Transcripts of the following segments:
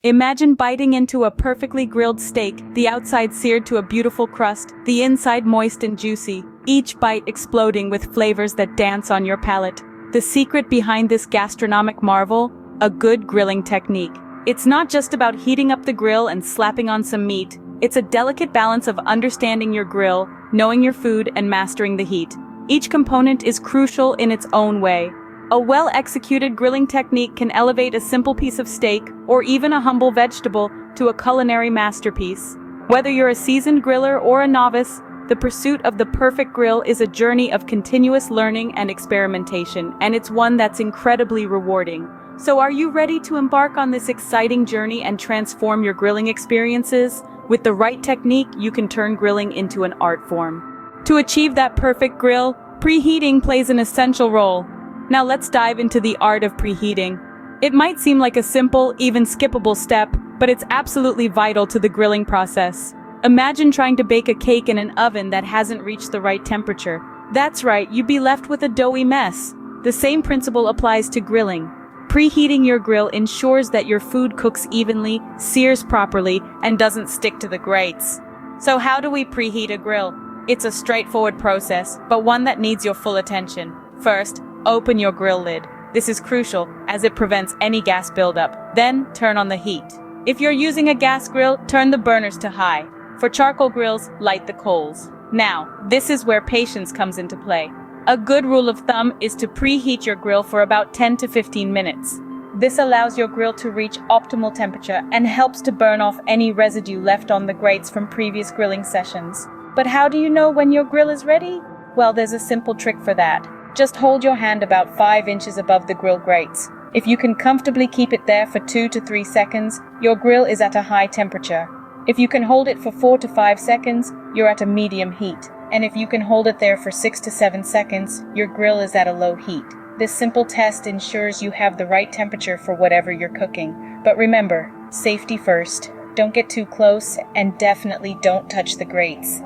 Imagine biting into a perfectly grilled steak, the outside seared to a beautiful crust, the inside moist and juicy, each bite exploding with flavors that dance on your palate. The secret behind this gastronomic marvel? A good grilling technique. It's not just about heating up the grill and slapping on some meat. It's a delicate balance of understanding your grill, knowing your food, and mastering the heat. Each component is crucial in its own way. A well-executed grilling technique can elevate a simple piece of steak, or even a humble vegetable, to a culinary masterpiece. Whether you're a seasoned griller or a novice, the pursuit of the perfect grill is a journey of continuous learning and experimentation, and it's one that's incredibly rewarding. So are you ready to embark on this exciting journey and transform your grilling experiences? With the right technique, you can turn grilling into an art form. To achieve that perfect grill, preheating plays an essential role. Now let's dive into the art of preheating. It might seem like a simple, even skippable step, but it's absolutely vital to the grilling process. Imagine trying to bake a cake in an oven that hasn't reached the right temperature. That's right, you'd be left with a doughy mess. The same principle applies to grilling. Preheating your grill ensures that your food cooks evenly, sears properly, and doesn't stick to the grates. So how do we preheat a grill? It's a straightforward process, but one that needs your full attention. First, open your grill lid. This is crucial, as it prevents any gas buildup. Then, turn on the heat. If you're using a gas grill, turn the burners to high. For charcoal grills, light the coals. Now, this is where patience comes into play. A good rule of thumb is to preheat your grill for about 10 to 15 minutes. This allows your grill to reach optimal temperature and helps to burn off any residue left on the grates from previous grilling sessions. But how do you know when your grill is ready? Well, there's a simple trick for that. Just hold your hand about 5 inches above the grill grates. If you can comfortably keep it there for 2 to 3 seconds, your grill is at a high temperature. If you can hold it for 4 to 5 seconds, you're at a medium heat. And if you can hold it there for 6 to 7 seconds, your grill is at a low heat. This simple test ensures you have the right temperature for whatever you're cooking. But remember, safety first. Don't get too close, and definitely don't touch the grates.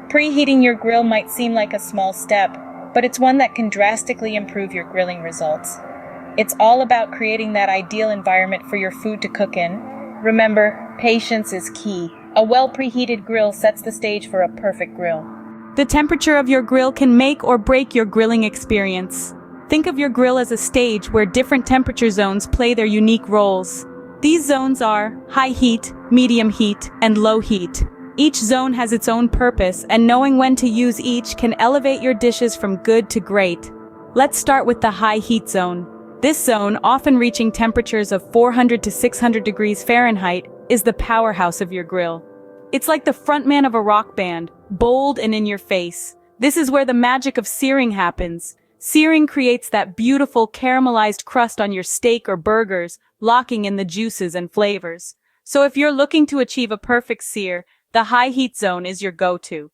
Preheating your grill might seem like a small step, but it's one that can drastically improve your grilling results. It's all about creating that ideal environment for your food to cook in. Remember, patience is key. A well preheated grill sets the stage for a perfect grill. The temperature of your grill can make or break your grilling experience. Think of your grill as a stage where different temperature zones play their unique roles. These zones are high heat, medium heat, and low heat. Each zone has its own purpose, and knowing when to use each can elevate your dishes from good to great. Let's start with the high heat zone. This zone, often reaching temperatures of 400 to 600 degrees Fahrenheit, is the powerhouse of your grill. It's like the frontman of a rock band, bold and in your face. This is where the magic of searing happens. Searing creates that beautiful caramelized crust on your steak or burgers, locking in the juices and flavors. So if you're looking to achieve a perfect sear, the high heat zone is your go-to.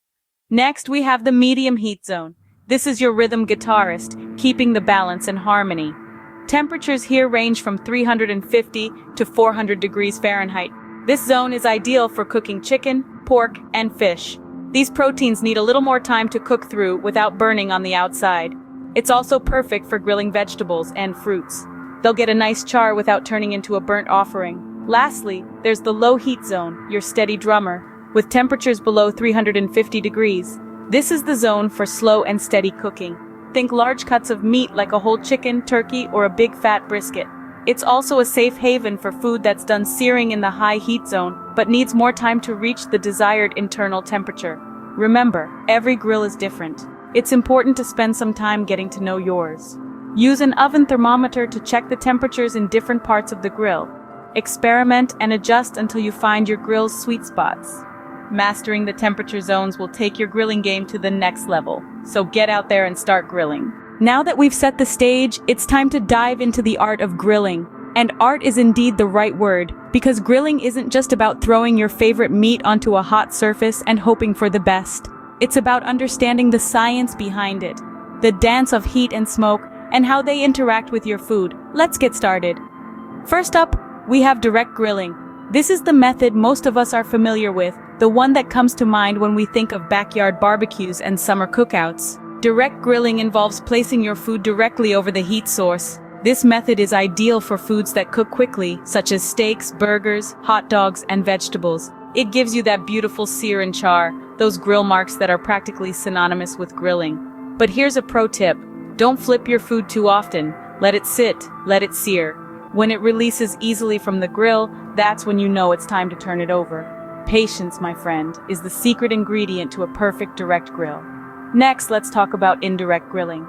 Next, we have the medium heat zone. This is your rhythm guitarist, keeping the balance and harmony. Temperatures here range from 350 to 400 degrees Fahrenheit. This zone is ideal for cooking chicken, pork, and fish. These proteins need a little more time to cook through without burning on the outside. It's also perfect for grilling vegetables and fruits. They'll get a nice char without turning into a burnt offering. Lastly, there's the low heat zone, your steady drummer, with temperatures below 350 degrees. This is the zone for slow and steady cooking. Think large cuts of meat like a whole chicken, turkey, or a big fat brisket. It's also a safe haven for food that's done searing in the high heat zone, but needs more time to reach the desired internal temperature. Remember, every grill is different. It's important to spend some time getting to know yours. Use an oven thermometer to check the temperatures in different parts of the grill. Experiment and adjust until you find your grill's sweet spots. Mastering the temperature zones will take your grilling game to the next level, so get out there and start grilling. Now that we've set the stage, it's time to dive into the art of grilling. And art is indeed the right word, because grilling isn't just about throwing your favorite meat onto a hot surface and hoping for the best. It's about understanding the science behind it, the dance of heat and smoke, and how they interact with your food. Let's get started. First up, we have direct grilling. This is the method most of us are familiar with, the one that comes to mind when we think of backyard barbecues and summer cookouts. Direct grilling involves placing your food directly over the heat source. This method is ideal for foods that cook quickly, such as steaks, burgers, hot dogs, and vegetables. It gives you that beautiful sear and char, those grill marks that are practically synonymous with grilling. But here's a pro tip. Don't flip your food too often. Let it sit, let it sear. When it releases easily from the grill, that's when you know it's time to turn it over. Patience, my friend, is the secret ingredient to a perfect direct grill. Next, let's talk about indirect grilling.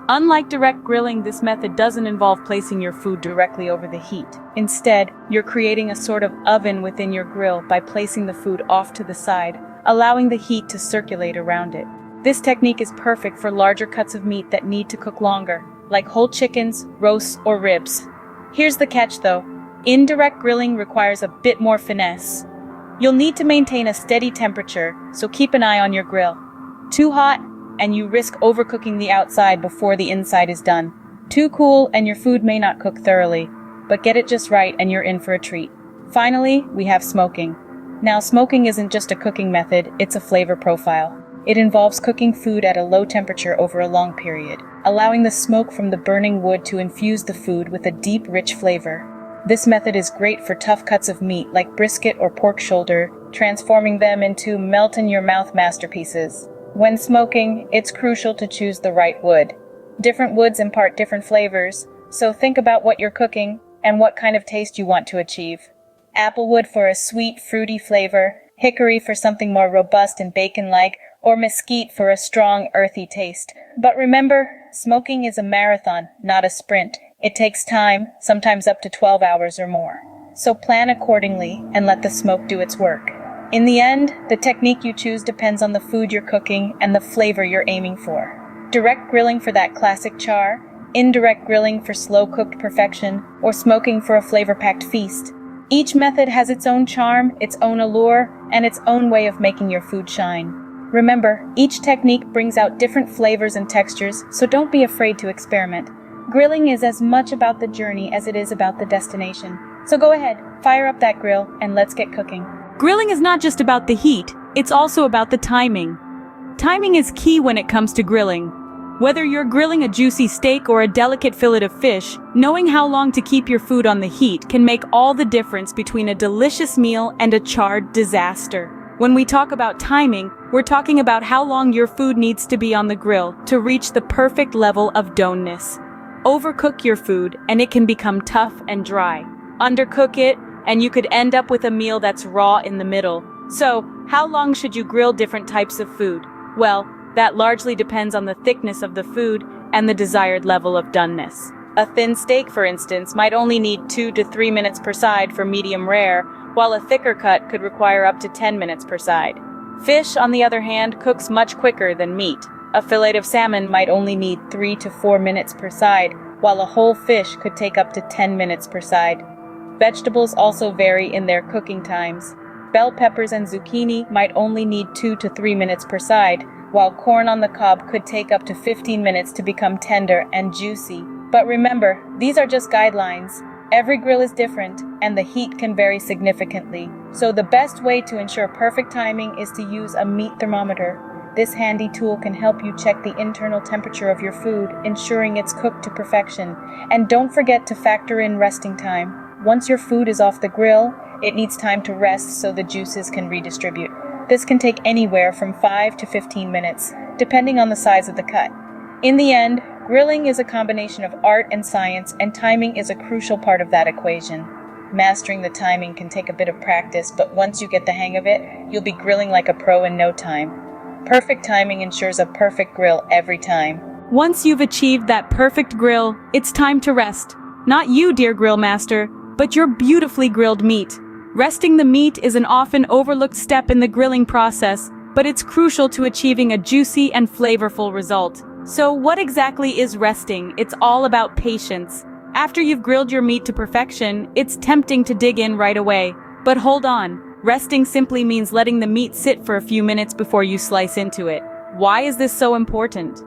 Unlike direct grilling, this method doesn't involve placing your food directly over the heat. Instead, you're creating a sort of oven within your grill by placing the food off to the side, allowing the heat to circulate around it. This technique is perfect for larger cuts of meat that need to cook longer, like whole chickens, roasts, or ribs. Here's the catch though. Indirect grilling requires a bit more finesse. You'll need to maintain a steady temperature, so keep an eye on your grill. Too hot, and you risk overcooking the outside before the inside is done. Too cool, and your food may not cook thoroughly, but get it just right and you're in for a treat. Finally, we have smoking. Now, smoking isn't just a cooking method, it's a flavor profile. It involves cooking food at a low temperature over a long period, allowing the smoke from the burning wood to infuse the food with a deep, rich flavor. This method is great for tough cuts of meat like brisket or pork shoulder, transforming them into melt-in-your-mouth masterpieces. When smoking, it's crucial to choose the right wood. Different woods impart different flavors, so think about what you're cooking and what kind of taste you want to achieve. Applewood for a sweet, fruity flavor, hickory for something more robust and bacon-like, or mesquite for a strong, earthy taste. But remember, smoking is a marathon, not a sprint. It takes time, sometimes up to 12 hours or more. So plan accordingly and let the smoke do its work. In the end, the technique you choose depends on the food you're cooking and the flavor you're aiming for. Direct grilling for that classic char, indirect grilling for slow-cooked perfection, or smoking for a flavor-packed feast. Each method has its own charm, its own allure, and its own way of making your food shine. Remember, each technique brings out different flavors and textures, so don't be afraid to experiment. Grilling is as much about the journey as it is about the destination. So go ahead, fire up that grill, and let's get cooking. Grilling is not just about the heat, it's also about the timing. Timing is key when it comes to grilling. Whether you're grilling a juicy steak or a delicate fillet of fish, knowing how long to keep your food on the heat can make all the difference between a delicious meal and a charred disaster. When we talk about timing, we're talking about how long your food needs to be on the grill to reach the perfect level of doneness. Overcook your food, and it can become tough and dry. Undercook it, and you could end up with a meal that's raw in the middle. So, how long should you grill different types of food? Well, that largely depends on the thickness of the food and the desired level of doneness. A thin steak, for instance, might only need 2 to 3 minutes per side for medium rare, while a thicker cut could require up to 10 minutes per side. Fish, on the other hand, cooks much quicker than meat. A fillet of salmon might only need 3 to 4 minutes per side, while a whole fish could take up to 10 minutes per side. Vegetables also vary in their cooking times. Bell peppers and zucchini might only need 2 to 3 minutes per side, while corn on the cob could take up to 15 minutes to become tender and juicy. But remember, these are just guidelines. Every grill is different, and the heat can vary significantly. So the best way to ensure perfect timing is to use a meat thermometer. This handy tool can help you check the internal temperature of your food, ensuring it's cooked to perfection. And don't forget to factor in resting time. Once your food is off the grill, it needs time to rest so the juices can redistribute. This can take anywhere from 5 to 15 minutes, depending on the size of the cut. In the end, grilling is a combination of art and science, and timing is a crucial part of that equation. Mastering the timing can take a bit of practice, but once you get the hang of it, you'll be grilling like a pro in no time. Perfect timing ensures a perfect grill every time. Once you've achieved that perfect grill, it's time to rest. Not you, dear grill master, but your beautifully grilled meat. Resting the meat is an often overlooked step in the grilling process, but it's crucial to achieving a juicy and flavorful result. So what exactly is resting? It's all about patience. After you've grilled your meat to perfection, it's tempting to dig in right away. But hold on, resting simply means letting the meat sit for a few minutes before you slice into it. Why is this so important?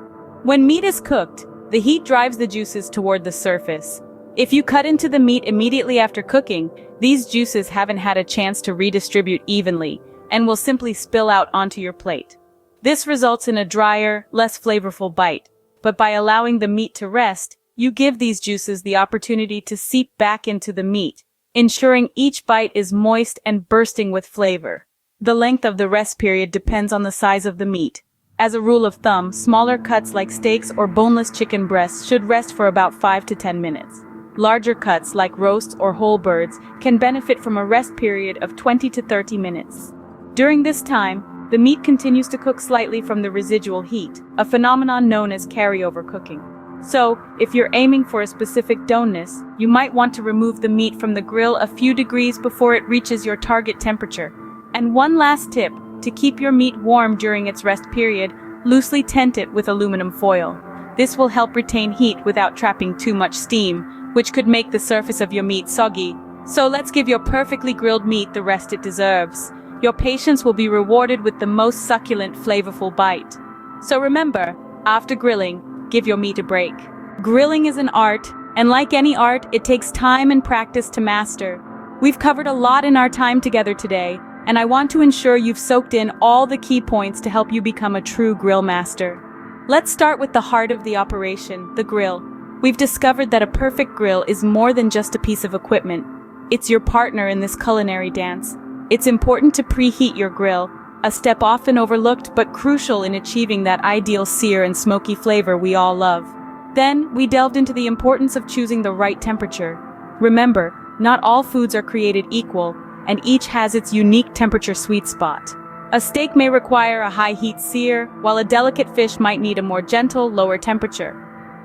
When meat is cooked, the heat drives the juices toward the surface. If you cut into the meat immediately after cooking, these juices haven't had a chance to redistribute evenly and will simply spill out onto your plate. This results in a drier, less flavorful bite. But by allowing the meat to rest, You give these juices the opportunity to seep back into the meat, ensuring each bite is moist and bursting with flavor. The length of the rest period depends on the size of the meat. As a rule of thumb, smaller cuts like steaks or boneless chicken breasts should rest for about 5 to 10 minutes. Larger cuts like roasts or whole birds can benefit from a rest period of 20 to 30 minutes. During this time, the meat continues to cook slightly from the residual heat, a phenomenon known as carryover cooking. So, if you're aiming for a specific doneness, you might want to remove the meat from the grill a few degrees before it reaches your target temperature. And one last tip, to keep your meat warm during its rest period, loosely tent it with aluminum foil. This will help retain heat without trapping too much steam, which could make the surface of your meat soggy. So let's give your perfectly grilled meat the rest it deserves. Your patience will be rewarded with the most succulent, flavorful bite. So remember, after grilling, give your meat a break. Grilling is an art, and like any art, it takes time and practice to master. We've covered a lot in our time together today, and I want to ensure you've soaked in all the key points to help you become a true grill master. Let's start with the heart of the operation, the grill. We've discovered that a perfect grill is more than just a piece of equipment. It's your partner in this culinary dance. It's important to preheat your grill, a step often overlooked but crucial in achieving that ideal sear and smoky flavor we all love. Then, we delved into the importance of choosing the right temperature. Remember, not all foods are created equal, and each has its unique temperature sweet spot. A steak may require a high-heat sear, while a delicate fish might need a more gentle, lower temperature.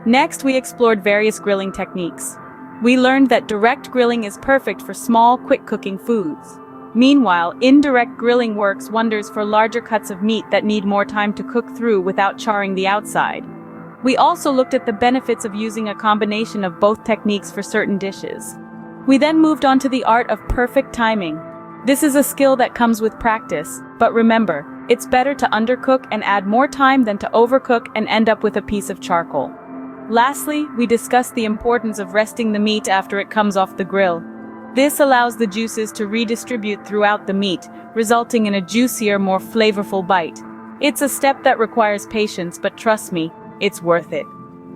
Next, we explored various grilling techniques. We learned that direct grilling is perfect for small, quick-cooking foods. Meanwhile, indirect grilling works wonders for larger cuts of meat that need more time to cook through without charring the outside. We also looked at the benefits of using a combination of both techniques for certain dishes. We then moved on to the art of perfect timing. This is a skill that comes with practice, but remember, it's better to undercook and add more time than to overcook and end up with a piece of charcoal. Lastly, we discussed the importance of resting the meat after it comes off the grill. This allows the juices to redistribute throughout the meat, resulting in a juicier, more flavorful bite. It's a step that requires patience, but trust me, it's worth it.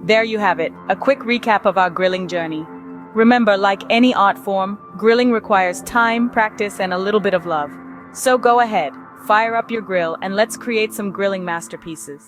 There you have it, a quick recap of our grilling journey. Remember, like any art form, grilling requires time, practice, and a little bit of love. So go ahead, fire up your grill, and let's create some grilling masterpieces.